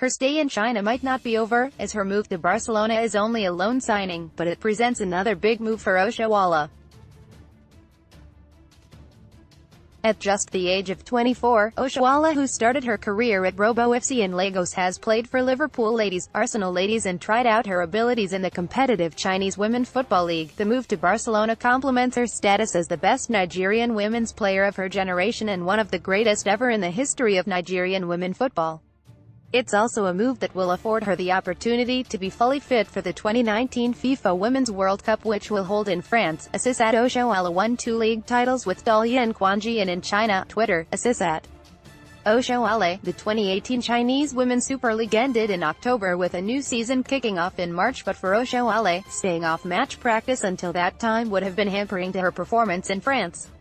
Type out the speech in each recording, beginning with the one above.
Her stay in China might not be over, as her move to Barcelona is only a loan signing, but it presents another big move for Oshoala. At just the age of 24, Oshoala, who started her career at Robo FC in Lagos, has played for Liverpool Ladies, Arsenal Ladies and tried out her abilities in the competitive Chinese Women Football League. The move to Barcelona complements her status as the best Nigerian women's player of her generation and one of the greatest ever in the history of Nigerian women football. It's also a move that will afford her the opportunity to be fully fit for the 2019 FIFA Women's World Cup, which will hold in France. Asisat Oshoala won 2 league titles with Dalian Quanji, and in China. Twitter, Asisat Oshoala. The 2018 Chinese Women's Super League ended in October with a new season kicking off in March, but for Oshoala, staying off match practice until that time would have been hampering to her performance in France.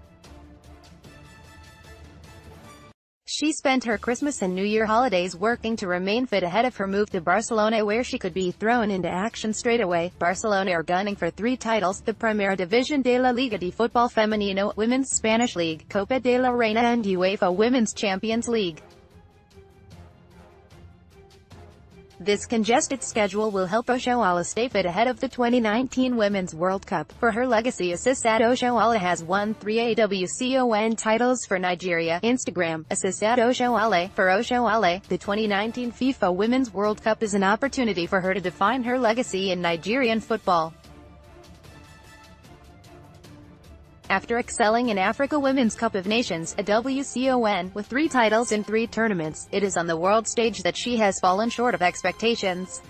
She spent her Christmas and New Year holidays working to remain fit ahead of her move to Barcelona, where she could be thrown into action straight away. Barcelona are gunning for 3 titles: the Primera División de la Liga de Fútbol Femenino, Women's Spanish League, Copa de la Reina and UEFA Women's Champions League. This congested schedule will help Oshoala stay fit ahead of the 2019 Women's World Cup. For her legacy, Asisat Oshoala has won 3 AWCON titles for Nigeria. Instagram, Asisat Oshoala. For Oshoala, the 2019 FIFA Women's World Cup is an opportunity for her to define her legacy in Nigerian football. After excelling in Africa Women's Cup of Nations, a WCON, with 3 titles in 3 tournaments, it is on the world stage that she has fallen short of expectations.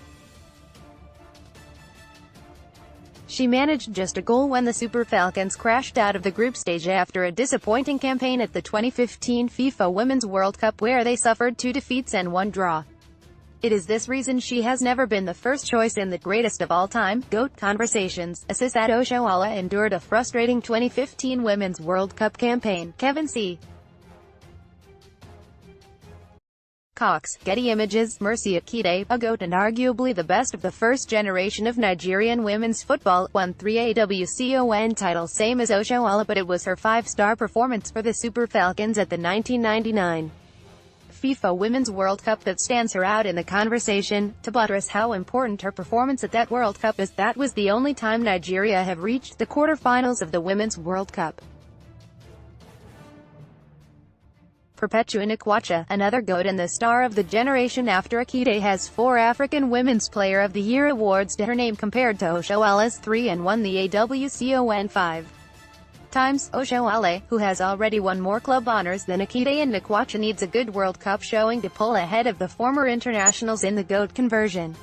She managed just a goal when the Super Falcons crashed out of the group stage after a disappointing campaign at the 2015 FIFA Women's World Cup, where they suffered 2 defeats and 1 draw. It is this reason she has never been the first choice in the greatest of all time GOAT conversations. Asisat Oshoala endured a frustrating 2015 Women's World Cup campaign. Kevin C. Cox, Getty Images. Mercy Akide, a GOAT and arguably the best of the first generation of Nigerian women's football, won 3 AWCON titles, same as Oshoala, but it was her 5-star performance for the Super Falcons at the 1999 FIFA Women's World Cup that stands her out in the conversation. To buttress how important her performance at that World Cup is, that was the only time Nigeria have reached the quarter-finals of the Women's World Cup. Perpetua Nkwacha, another GOAT and the star of the generation after Akide, has 4 African Women's Player of the Year awards to her name compared to Oshoala's 3, and won the AWCON 5 times. Oshoala, who has already won more club honors than Akide and Nkwacha, needs a good World Cup showing to pull ahead of the former internationals in the GOAT conversion.